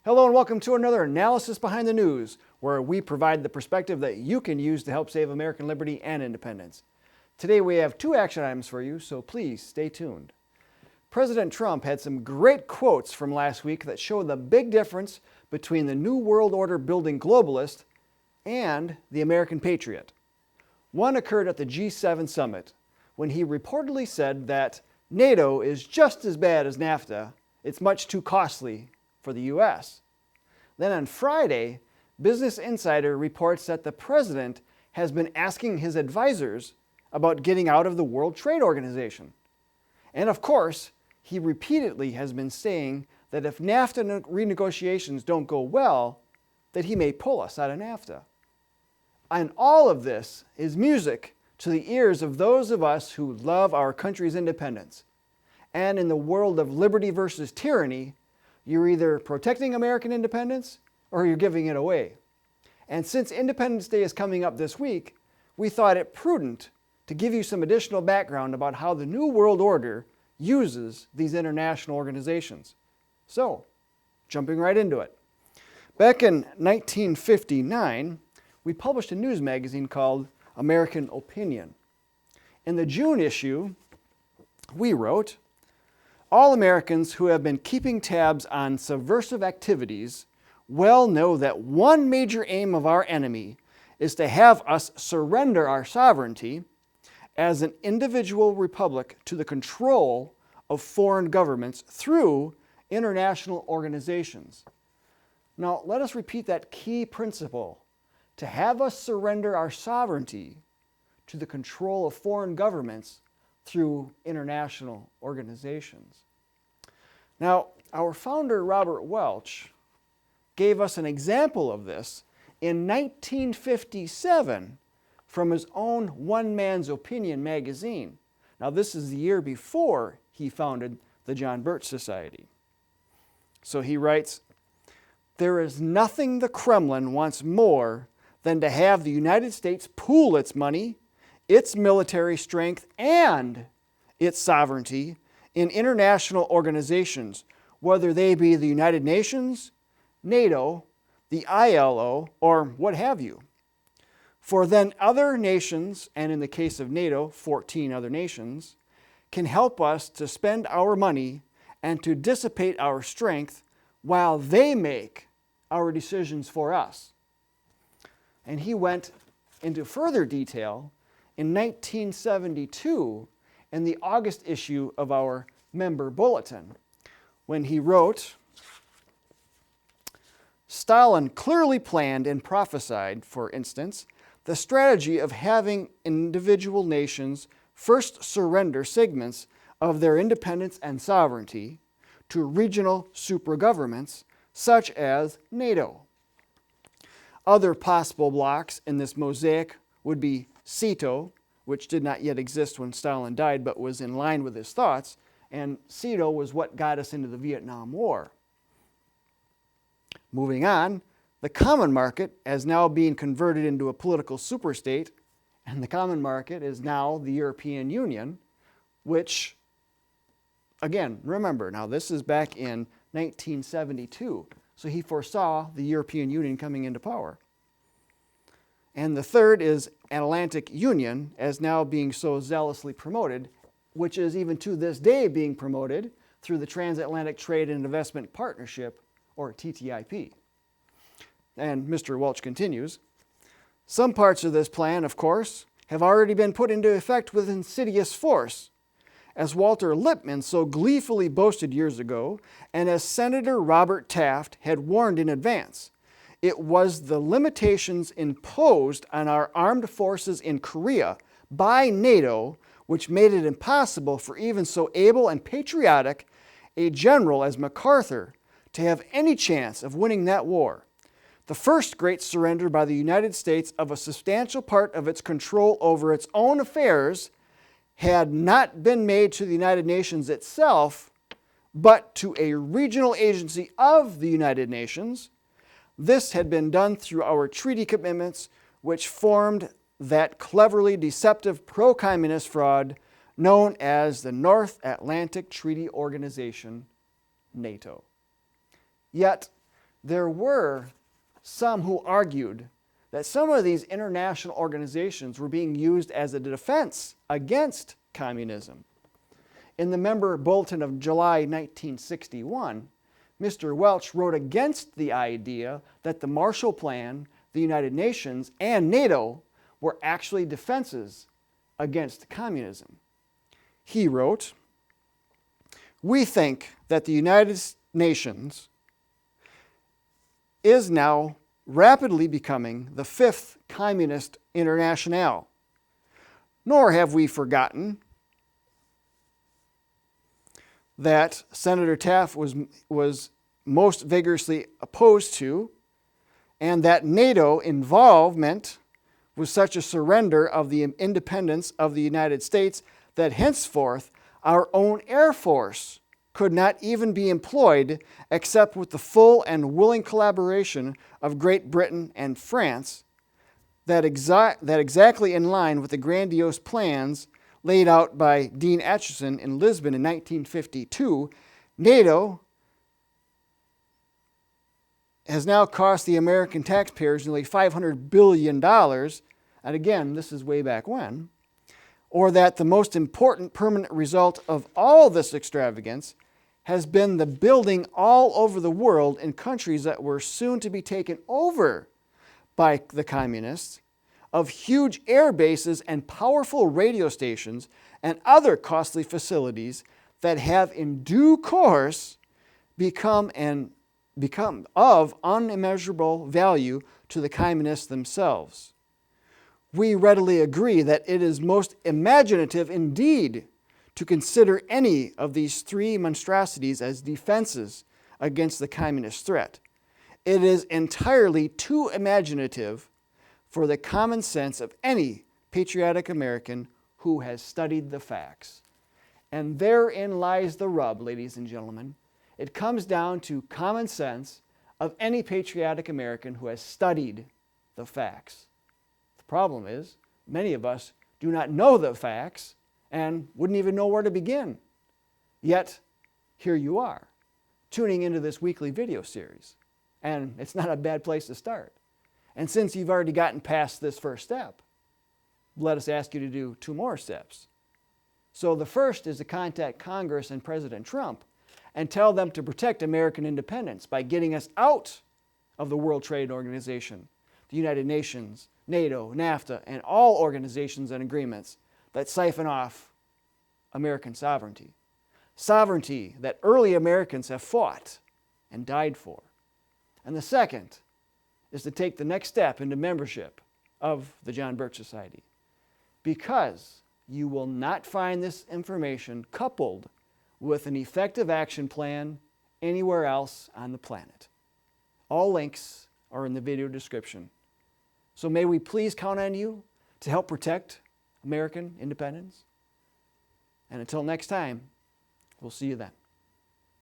Hello and welcome to another Analysis Behind the News, where we provide the perspective that you can use to help save American liberty and independence. Today we have two action items for you, so please stay tuned. President Trump had some great quotes from last week that show the big difference between the New World Order building globalist and the American patriot. One occurred at the G7 summit when he reportedly said that NATO is just as bad as NAFTA, it's much too costly for the U.S. Then on Friday, Business Insider reports that the president has been asking his advisors about getting out of the World Trade Organization. And of course, he repeatedly has been saying that if NAFTA renegotiations don't go well, that he may pull us out of NAFTA. And all of this is music to the ears of those of us who love our country's independence. And in the world of liberty versus tyranny, you're either protecting American independence or you're giving it away. And since Independence Day is coming up this week, we thought it prudent to give you some additional background about how the New World Order uses these international organizations. So, jumping right into it. Back in 1959, we published a news magazine called American Opinion. In the June issue, we wrote, "All Americans who have been keeping tabs on subversive activities well know that one major aim of our enemy is to have us surrender our sovereignty as an individual republic to the control of foreign governments through international organizations." Now, let us repeat that key principle: to have us surrender our sovereignty to the control of foreign governments through international organizations. Now, our founder, Robert Welch, gave us an example of this in 1957 from his own One Man's Opinion magazine. Now, this is the year before he founded the John Birch Society. So he writes, "There is nothing the Kremlin wants more than to have the United States pool its money, its military strength, and its sovereignty in international organizations, whether they be the United Nations, NATO, the ILO, or what have you. For then other nations, and in the case of NATO, 14 other nations, can help us to spend our money and to dissipate our strength while they make our decisions for us." And he went into further detail in 1972 in the August issue of our member bulletin, when he wrote, "Stalin clearly planned and prophesied, for instance, the strategy of having individual nations first surrender segments of their independence and sovereignty to regional supragovernments such as NATO. Other possible blocks in this mosaic would be CETO, which did not yet exist when Stalin died but was in line with his thoughts, and CETO was what got us into the Vietnam War. Moving on, the common market is now being converted into a political superstate, and the common market is now the European Union, which, again, remember, now this is back in 1972, so he foresaw the European Union coming into power. And the third is Atlantic Union, as now being so zealously promoted, which is even to this day being promoted through the Transatlantic Trade and Investment Partnership, or TTIP. And Mr. Welch continues, "Some parts of this plan, of course, have already been put into effect with insidious force, as Walter Lippmann so gleefully boasted years ago, and as Senator Robert Taft had warned in advance. It was the limitations imposed on our armed forces in Korea by NATO which made it impossible for even so able and patriotic a general as MacArthur to have any chance of winning that war. The first great surrender by the United States of a substantial part of its control over its own affairs had not been made to the United Nations itself, but to a regional agency of the United Nations. This had been done through our treaty commitments, which formed that cleverly deceptive pro-communist fraud known as the North Atlantic Treaty Organization, NATO. Yet, there were some who argued that some of these international organizations were being used as a defense against communism. In the member bulletin of July 1961, Mr. Welch wrote against the idea that the Marshall Plan, the United Nations, and NATO were actually defenses against communism. He wrote, "We think that the United Nations is now rapidly becoming the fifth communist internationale. Nor have we forgotten that Senator Taft was most vigorously opposed to, and that NATO involvement was such a surrender of the independence of the United States that henceforth our own Air Force could not even be employed except with the full and willing collaboration of Great Britain and France, that exactly in line with the grandiose plans laid out by Dean Acheson in Lisbon in 1952, NATO has now cost the American taxpayers nearly $500 billion, and again, this is way back when, or that the most important permanent result of all this extravagance has been the building all over the world in countries that were soon to be taken over by the communists of huge air bases and powerful radio stations and other costly facilities that have in due course become of unimmeasurable value to the communists themselves. We readily agree that it is most imaginative indeed to consider any of these three monstrosities as defenses against the communist threat. It is entirely too imaginative for the common sense of any patriotic American who has studied the facts." And therein lies the rub, ladies and gentlemen. It comes down to common sense of any patriotic American who has studied the facts. The problem is, many of us do not know the facts and wouldn't even know where to begin. Yet, here you are, tuning into this weekly video series. And it's not a bad place to start. And since you've already gotten past this first step, let us ask you to do two more steps. So the first is to contact Congress and President Trump and tell them to protect American independence by getting us out of the World Trade Organization, the United Nations, NATO, NAFTA, and all organizations and agreements that siphon off American sovereignty. Sovereignty that early Americans have fought and died for. And the second is to take the next step into membership of the John Birch Society, because you will not find this information coupled with an effective action plan anywhere else on the planet. All links are in the video description. So may we please count on you to help protect American independence. And until next time, we'll see you then.